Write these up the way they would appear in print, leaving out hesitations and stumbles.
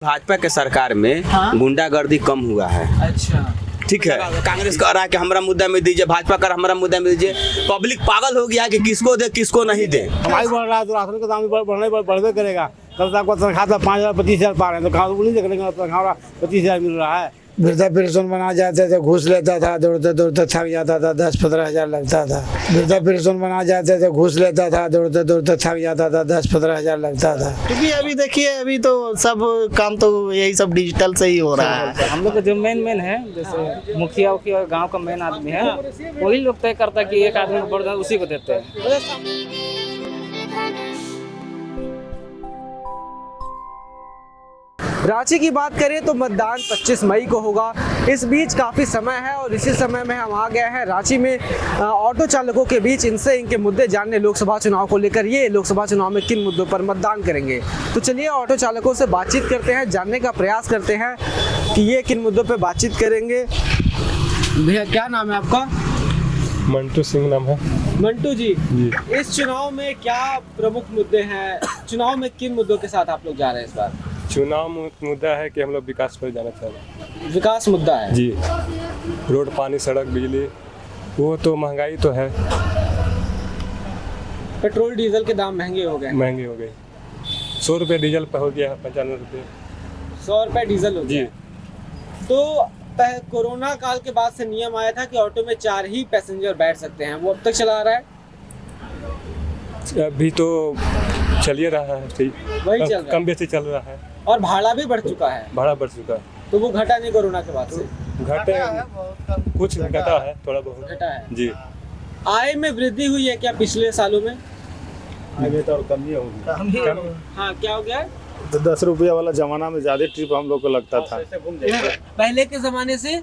भाजपा के सरकार में गुंडागर्दी कम हुआ है। अच्छा, ठीक है। कांग्रेस कह रहा है कि हमारा मुद्दा में दीजिए, भाजपा कर हमारा मुद्दा में दीजिए। पब्लिक पागल हो गया है कि किसको दे किसको नहीं दे। हमारी बढ़ रहा है तो राशन का दाम भी बढ़वे करेगा। कल आपको तनख्वाह था 5,000 25,000 पा रहे हैं तो कहाँ नहीं देख लेंगे, तनख्वाह 25,000 मिल रहा है। वृद्धा पेंशन बना जाते थे, घूस लेता था, दौड़ते दौड़ते थक जाता था, 10-15 हज़ार लगता था। वृद्धा पेंशन बना जाते थे, घूस लेता था, दौड़ते दौड़ते थक जाता था, 10-15 हज़ार लगता था। क्योंकि अभी देखिए अभी तो सब काम तो यही सब डिजिटल से ही हो रहा है। हम लोग का जो मेन है, जैसे मुखिया और गांव का मेन आदमी है, वही लोग तय करता है कि एक आदमी को वोट देना, उसी को देते हैं। रांची की बात करें तो मतदान 25 मई को होगा। इस बीच काफ़ी समय है और इसी समय में हम आ गए हैं रांची में ऑटो चालकों के बीच। इनसे इनके मुद्दे जानने लोकसभा चुनाव को लेकर, ये लोकसभा चुनाव में किन मुद्दों पर मतदान करेंगे। तो चलिए ऑटो चालकों से बातचीत करते हैं, जानने का प्रयास करते हैं कि ये किन मुद्दों पर बातचीत करेंगे। भैया क्या नाम है आपका? मंटू सिंह नाम है। मंटू जी, इस चुनाव में क्या प्रमुख मुद्दे हैं? चुनाव में किन मुद्दों के साथ आप लोग जा रहे हैं इस बार? चुनाव मुद्दा है कि हम लोग विकास पर जाना चाह रहे हैं। विकास मुद्दा है जी। रोड, पानी, सड़क, बिजली, वो तो महंगाई तो है। पेट्रोल डीजल के दाम महंगे हो गए। महंगे हो गए। 100 रुपये डीजल पर हो गया है, 95 रुपये। 100 रुपये डीजल हो गया। जी। तो कोरोना काल के बाद से नियम आया था कि ऑटो में 4 ही पैसेंजर बैठ सकते हैं, वो अब तक चला रहा है? अभी तो चलिए रहा है, ठीक वही चल रहा है। कम बेसी चल रहा है। और भाड़ा भी बढ़ चुका है। भाड़ा बढ़ चुका है। तो वो घटा नहीं कोरोना के बाद से? घटे कुछ घटा है, थोड़ा बहुत घटा है जी। आय में वृद्धि हुई है क्या पिछले सालों में? आगे तो और कम ही होगी। हाँ, क्या हो गया? तो 10 रुपया वाला जमाना में ज्यादा ट्रिप हम लोग को लगता था। पहले के जमाने से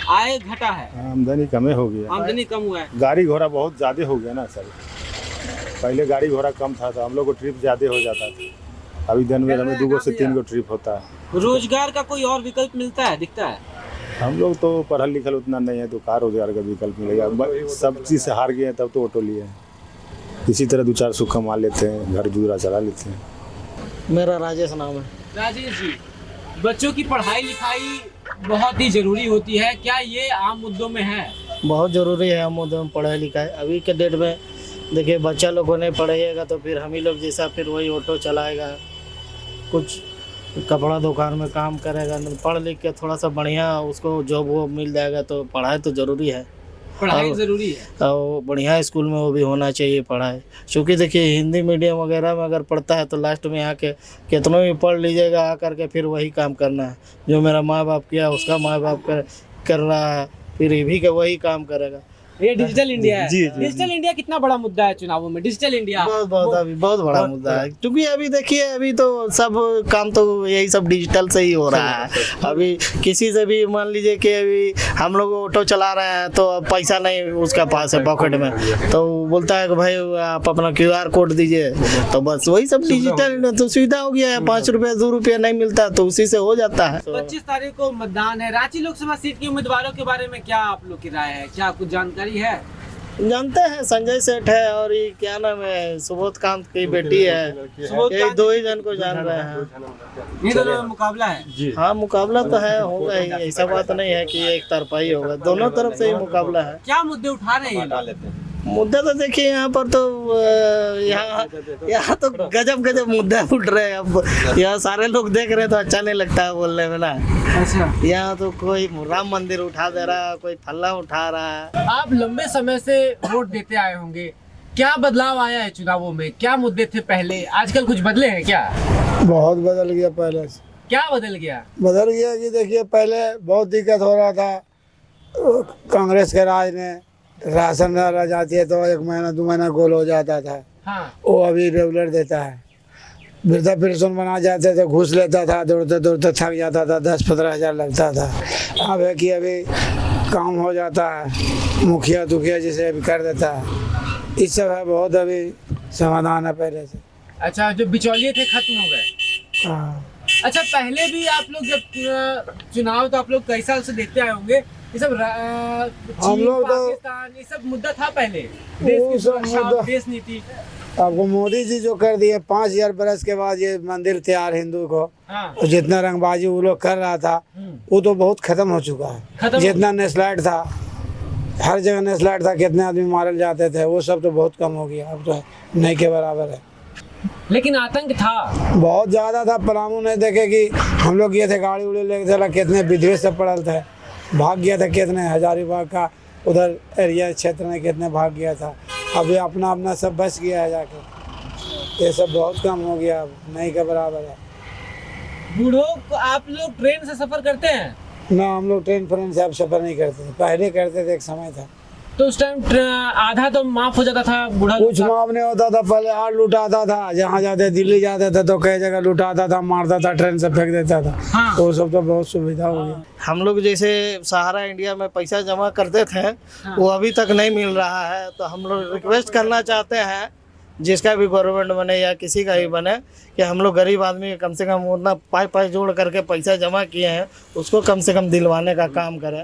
आय घटा है, आमदनी कमे हो गया, आमदनी कम हुआ है। गाड़ी घोड़ा बहुत ज्यादा हो गया ना सर। पहले गाड़ी घोड़ा कम था तो हम लोग को ट्रिप ज्यादा हो जाता था। अभी दिन में हमें 2 से 3 ट्रिप होता है। रोजगार का कोई और विकल्प मिलता है, दिखता है? हम लोग तो पढ़ल लिखल उतना नहीं है तो कार रोजगार का विकल्प मिलेगा। सब चीज़ से हार गए हैं तब तो ऑटो लिए हैं। इसी तरह 2-4 सुख कमा लेते हैं, घर जुरा चला लेते हैं। मेरा राजेश नाम है। राजेश जी, बच्चों की पढ़ाई लिखाई बहुत ही जरूरी होती है, क्या ये आम मुद्दों में है? बहुत ज़रूरी है हम मुद्दों में पढ़ाई लिखाई। अभी के डेट में देखिए बच्चा लोग को नहीं पढ़ाइएगा तो फिर हम ही लोग जैसा फिर वही ऑटो चलाएगा, कुछ कपड़ा दुकान में काम करेगा। पढ़ लिख के थोड़ा सा बढ़िया उसको जॉब वो मिल जाएगा तो पढ़ाई तो ज़रूरी है। पढ़ाई जरूरी है और बढ़िया स्कूल में वो भी होना चाहिए पढ़ाई। क्योंकि देखिए हिंदी मीडियम वगैरह में अगर पढ़ता है तो लास्ट में आके कितना भी पढ़ लीजिएगा, आकर के फिर वही काम करना है जो मेरा माँ बाप किया उसका माँ बाप कर रहा है, फिर ये भी वही काम करेगा। ये डिजिटल इंडिया है। जी। डिजिटल इंडिया कितना बड़ा मुद्दा है चुनावों में? डिजिटल इंडिया अभी बहुत बड़ा मुद्दा है। क्योंकि अभी देखिए अभी तो सब काम तो यही सब डिजिटल से ही हो रहा है। अभी किसी से भी मान लीजिए कि अभी हम लोग ऑटो चला रहे हैं तो पैसा नहीं उसका पास है पॉकेट में, तो बोलता है कि भाई आप अपना QR कोड दीजिए, तो बस वही सब डिजिटल तो सुविधा हो गया है। 5 रुपया 2 रुपया नहीं मिलता तो उसी से हो जाता है। 25 तारीख को मतदान है। रांची लोकसभा सीट के उम्मीदवारों के बारे में क्या आप लोग की राय है? क्या कुछ जानकारी है? जानते हैं संजय सेठ है और ये क्या नाम है सुबोध कांत की बेटी है। यही 2 ही जन को जान रहे हैं। ये दोनों में मुकाबला है। हाँ मुकाबला तो है, होगा ही, ऐसा बात नहीं है कि एक तरफा ही होगा, दोनों तरफ से ही मुकाबला है। क्या मुद्दे उठा रहे हैं? मुद्दा तो देखिए यहाँ पर तो यहाँ तो गजब मुद्दा उठ रहे हैं। अब यहाँ सारे लोग देख रहे हैं तो अच्छा नहीं लगता है बोलने में ना। अच्छा, यहाँ तो कोई राम मंदिर उठा दे रहा है, कोई फल्ला उठा रहा है। आप लंबे समय से वोट देते आए होंगे, क्या बदलाव आया है चुनावों में? क्या मुद्दे थे पहले, आजकल कुछ बदले हैं क्या? बहुत बदल गया पहले से। क्या बदल गया? बदल गया कि देखिए पहले बहुत दिक्कत हो रहा था। कांग्रेस के राज में राशन डाला जाती है तो 1 महीना 2 महीना गोल हो जाता था। हाँ। वो अभी रेगुलर देता है। वृद्धा पेंशन बना जाते थे, घूस लेता था, दौड़ते दौड़ते थक जाता था, 10-15 हज़ार लगता था। अब है कि अभी काम हो जाता है, मुखिया तुखिया जिसे अभी कर देता है। इस सब है, बहुत अभी समाधान है पहले से। अच्छा, जो बिचौलिए थे खत्म हो गए। हाँ। अच्छा, पहले भी आप लोग जब चुनाव तो आप लोग कई साल से देखते आए होंगे, ये सब हम लोग तो पाकिस्तान ये सब मुद्दा था पहले, देश की सुरक्षा, देश नीति। आपको मोदी जी जो कर दिए 5000 बरस के बाद ये मंदिर तैयार हिंदू को, तो जितना रंगबाजी वो लोग कर रहा था वो तो बहुत खत्म हो चुका है। जितना नेस्लाइट था, हर जगह नेस्लाइट था, कितने आदमी मारे जाते थे, वो सब तो बहुत कम हो गया। अब तो नहीं के बराबर है। लेकिन आतंक था, बहुत ज़्यादा था। पलामू नहीं देखे कि हम लोग ये थे गाड़ी उड़ी लेके चला, कितने विधवेश से पड़ल थे, भाग गया था। कितने हजारीबाग का उधर एरिया क्षेत्र में कितने भाग गया था। अभी अपना अपना सब बच गया है जाके। ये सब बहुत कम हो गया, अब नहीं के बराबर है। बूढ़ों आप लोग ट्रेन से सफर करते हैं? ना, हम लोग ट्रेन फ्रेन से अब सफर नहीं करते। पहले करते थे, एक समय था। तो उस टाइम आधा तो माफ हो जाता था, बूढ़ा कुछ माफ नहीं होता था। पहले हाथ लुटाता था, जहाँ जाते दिल्ली जाते थे तो कई जगह लुटाता था, मारता था, ट्रेन से फेंक देता था। हाँ। तो वो सब तो बहुत सुविधा हो गया। हम लोग जैसे सहारा इंडिया में पैसा जमा करते थे, वो अभी तक नहीं मिल रहा है। तो हम लोग रिक्वेस्ट करना चाहते हैं, जिसका भी गवर्नमेंट बने या किसी का ही बने, कि हम लोग गरीब आदमी कम से कम उतना पाई जोड़ करके पैसा जमा किए हैं, उसको कम से कम दिलवाने का काम करें।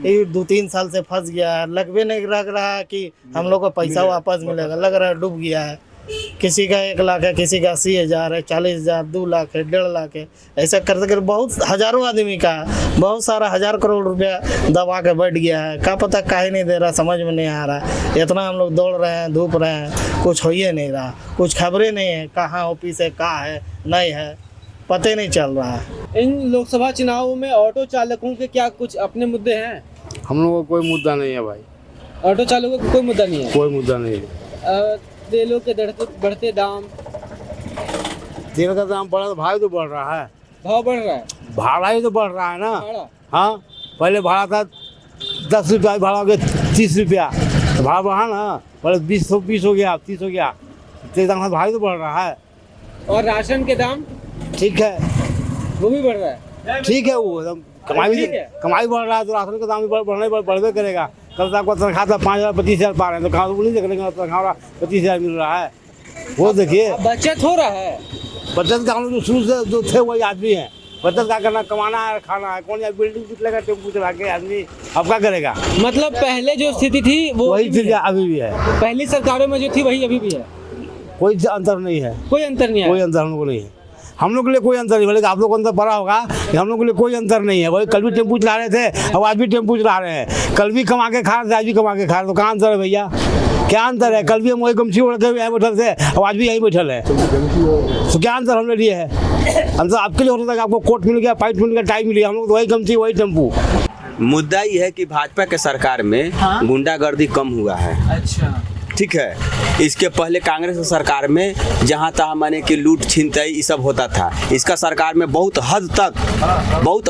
ये 2-3 साल से फंस गया है, लग भी नहीं लग रहा है कि हम लोग को पैसा वापस मिलेगा, लग रहा है डूब गया है। किसी का 1 लाख है, किसी का 80,000 है, 40,000, 2 लाख है, 1.5 लाख है। ऐसा करते कर बहुत हजारों आदमी का बहुत सारा 1000 करोड़ रुपया दबा के बैठ गया है। क्या पता काहे नहीं दे रहा, समझ में नहीं आ रहा। इतना हम लोग दौड़ रहे हैं, धूप रहे हैं, कुछ हो ही नहीं रहा। कुछ खबरें नहीं है, कहाँ ऑफिस है, कहाँ है, नहीं है, पता ही नहीं चल रहा है। इन लोकसभा चुनावों में ऑटो चालकों के क्या कुछ अपने मुद्दे हैं? हम लोग का कोई मुद्दा नहीं है भाई, ऑटो चालकों का कोई मुद्दा नहीं है? कोई मुद्दा नहीं है। तेलों के बढ़ते दाम, तेल का दाम बढ़ा तो भाई तो बढ़ रहा है, भाव बढ़ रहा है, भाड़ा ही तो बढ़ रहा है ना। भाड़ा? हाँ, पहले भाड़ा था 10 रुपया, भाड़ा हो गया 30 रुपया, तो भाड़ा बढ़ा ना। पहले 20 हो गया, 30 हो गया, तो दाम भाई तो बढ़ रहा है। और राशन के दाम ठीक है, वो भी बढ़ रहा है। ठीक है, वो एकदम कमाई बढ़ रहा है तो राशन का दाम भी बढ़वे करेगा। कल तक आपको तनख्वाह था 5,000 25,000 पा रहे हैं, तो कहाँ वो नहीं देख रहे तनख्वाह 25,000 मिल रहा है। वो देखिए बचत हो रहा है। बचत का हम लोग जो शुरू से जो थे वही आदमी है। बचत क्या करना, कमाना है, खाना है। कौन बिल्डिंग कुछ लेगा, टेम्पू चला के आदमी अब क्या करेगा। मतलब पहले जो स्थिति थी वो वही चीज अभी भी है, पहली सरकारों में जो थी वही अभी भी है। कोई अंतर नहीं है, कोई अंतर नहीं है। कोई अंतर हम लोग को नहीं है। हम लोग के लिए कोई अंतर नहीं, बोले आप लोग को अंतर पड़ा होगा, हम लोग के लिए कोई अंतर नहीं है। वही कल भी टेम्पू चला रहे थे, अब आज भी टेम्पू चला रहे हैं। कल भी कमा के खा रहे थे, आज भी कमा के खा रहे, तो कहाँ अंतर है भैया? क्या अंतर है? कल भी हम वही गमछी ओढ़ के यहीं बैठल थे, अब आज भी यहीं बैठल है, तो क्या अंतर हमने लिए है? अंतर आपके लिए होता था कि आपको कोट मिल गया, पैंट मिल गया, टाई मिल गया। हम लोग तो वही गमछी वही टेम्पू। मुद्दा ये है कि भाजपा के सरकार में गुंडागर्दी कम हुआ है। अच्छा, ठीक है। इसके पहले कांग्रेस की सरकार में जहाँ तहाँ माने कि लूट छिनतई ये सब होता था। इसका सरकार में बहुत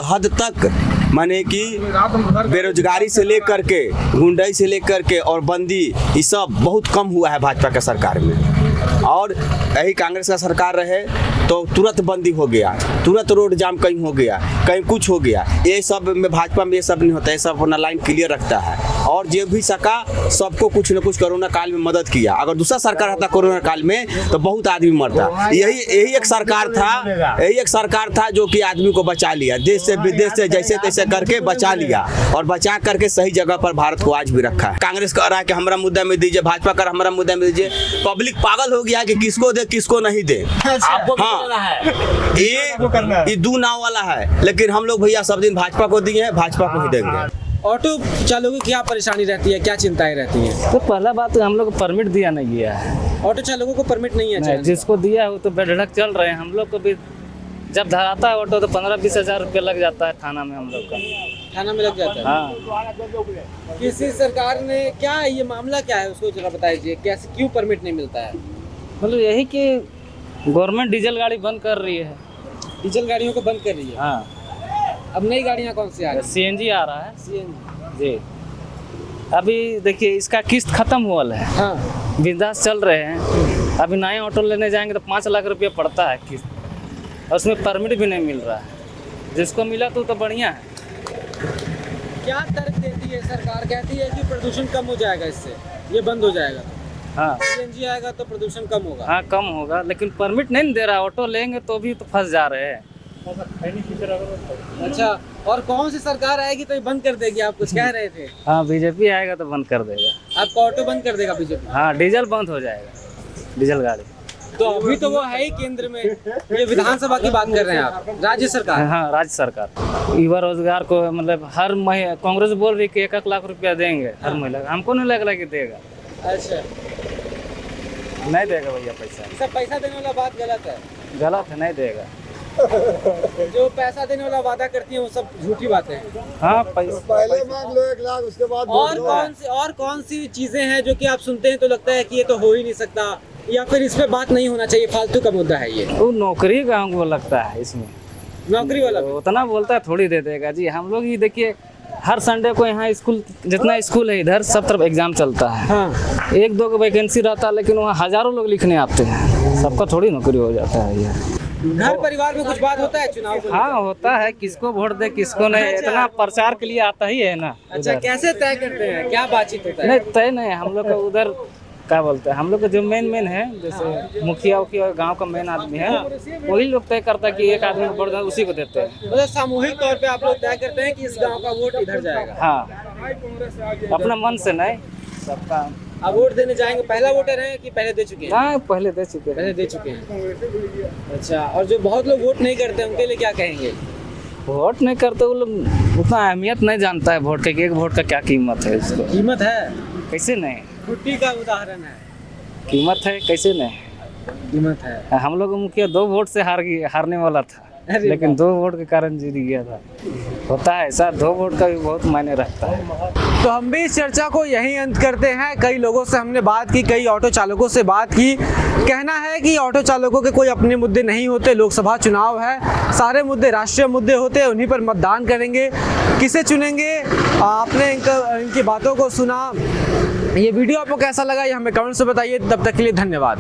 हद तक माने कि बेरोजगारी से लेकर के, गुंडाई से लेकर के और बंदी ये सब बहुत कम हुआ है भाजपा के सरकार में। और यही कांग्रेस का सरकार रहे तो तुरंत बंदी हो गया, तुरंत रोड जाम कहीं हो गया, कहीं कुछ हो गया। ये सब में भाजपा में ये सब नहीं होता है, सब अपना लाइन क्लियर रखता है। और जो भी सका सबको कुछ न कुछ कोरोना काल में मदद किया। अगर दूसरा सरकार रहता कोरोना काल में तो बहुत आदमी मरता। यही एक सरकार था जो कि आदमी को बचा लिया, देश से विदेश से जैसे तैसे करके बचा लिया और बचा करके सही जगह पर भारत को आज भी रखा है। कांग्रेस कह रहा है कि हमारा मुद्दा में दीजिए, भाजपा कर हमारा मुद्दा में दीजिए। पब्लिक पागल हो गया कि किसको दे किसको नहीं दे। हाँ, ये 2 नाव वाला है, लेकिन हम लोग भैया सब दिन भाजपा को दिए हैं, भाजपा को ही देंगे। ऑटो चालकों की क्या परेशानी रहती है, क्या चिंताएं रहती हैं? तो पहला बात तो हम लोग को परमिट दिया नहीं गया है। ऑटो चालकों को परमिट नहीं है? नहीं, जिसको दिया है वो तो बेधड़क चल रहे हैं। हम लोग को भी जब धराता है ऑटो तो 15-20 हज़ार रुपया लग जाता है थाना में, हम लोग का थाना में लग जाता है। हाँ, किसी सरकार ने क्या ये मामला क्या है उसको जरा बताइए, कैसे क्यों परमिट नहीं मिलता है? मतलब यही कि गवर्नमेंट डीजल गाड़ी बंद कर रही है। डीजल गाड़ियों को बंद कर रही है। हाँ, अब नई गाड़ियाँ कौन सी आ रही हैं? CNG आ रहा है CNG। जी। अभी देखिए इसका किस्त खत्म हुआ है। हाँ, बिंदास चल रहे हैं। अभी नए ऑटो लेने जाएंगे तो 5 लाख रुपया पड़ता है किस्त, और उसमें परमिट भी नहीं मिल रहा है। जिसको मिला तो बढ़िया है। क्या तर्क देती है सरकार? कहती है कि प्रदूषण कम हो जाएगा इससे, ये बंद हो जाएगा। हाँ, CNG आएगा तो प्रदूषण कम होगा। हाँ कम होगा, लेकिन परमिट नहीं दे रहा। ऑटो लेंगे तो भी तो फंस जा रहे हैं। अच्छा, और कौन सी सरकार आएगी तो ये बंद कर देगी? आप कुछ कह रहे थे। हाँ, बीजेपी आएगा तो बंद कर देगा। आपका ऑटो बंद कर देगा बीजेपी? हाँ, डीजल बंद हो जाएगा। डीजल गाड़ी। तो अभी तो वो है ही केंद्र में, ये विधानसभा की बात कर रहे हैं आप, राज्य सरकार। हाँ, राज्य सरकार युवा रोजगार को मतलब हर महीने कांग्रेस बोल रही कि 1 लाख रुपया देंगे हर महिला, हमको नहीं लग रहा कि देगा। अच्छा, नहीं देगा भैया पैसा, सब पैसा देने वाला बात गलत है। गलत है, नहीं देगा। जो पैसा देने वाला वादा करती है वो सब झूठी बातें हैं। हाँ, पैसा पहले मांग लो 1 लाख, उसके बाद और कौन सी चीजें हैं जो कि आप सुनते हैं तो लगता है कि ये तो हो ही नहीं सकता, या फिर इस पे बात नहीं होना चाहिए, फालतू का मुद्दा है ये? वो नौकरी का हमको लगता है इसमें, नौकरी वाला तो उतना बोलता है थोड़ी दे देगा जी। हम लोग ही देखिए हर संडे को यहाँ स्कूल, जितना स्कूल है इधर सब तरफ एग्जाम चलता है। हाँ, 1-2 का वैकेंसी रहता है, लेकिन वहाँ हजारों लोग लिखने आते हैं, सबका थोड़ी नौकरी हो जाता है ये। घर परिवार में कुछ बात होता है चुनाव को? हाँ, होता है, किसको वोट दे किसको नहीं, इतना प्रचार के लिए आता ही है ना। अच्छा, उधर कैसे तय करते हैं, क्या बातचीत होता है? नहीं, तय नहीं, हम लोग का उधर क्या बोलते हैं, हम लोग का जो मेन है, जैसे मुखिया उखिया गांव का मेन आदमी है, वही लोग तय करता है कि एक आदमी को वोट देना, उसी को देते हैं। मतलब सामूहिक तौर पे आप लोग तय करते हैं कि इस गांव का वोट इधर जाएगा? हाँ, अपना मन से नहीं, सबका। आप वोट देने जाएंगे, पहला वोटर हैं कि पहले दे चुके हैं? हाँ, पहले दे चुके हैं। पहले दे चुके हैं। अच्छा, और जो बहुत लोग वोट नहीं करते उनके लिए क्या कहेंगे? वोट नहीं करते वो लोग उतना अहमियत नहीं जानता है वोट के, कि एक वोट का क्या कीमत है इसको। कीमत है, कैसे नहीं, छुट्टी का उदाहरण है। कीमत है, कैसे नहीं। कीमत है। हम लोग का मुखिया 2 वोट से हारने वाला था, अरे लेकिन 2 वोट के कारण जीत गया था। होता है ऐसा, 2 वोट का भी बहुत मायने रखता है। तो हम भी इस चर्चा को यहीं अंत करते हैं। कई लोगों से हमने बात की, कई ऑटो चालकों से बात की। कहना है कि ऑटो चालकों के कोई अपने मुद्दे नहीं होते, लोकसभा चुनाव है, सारे मुद्दे राष्ट्रीय मुद्दे होते हैं, उन्हीं पर मतदान करेंगे। किसे चुनेंगे, आपने इनकी बातों को सुना। ये वीडियो आपको कैसा लगा ये हमें कमेंट्स में बताइए। तब तक के लिए धन्यवाद।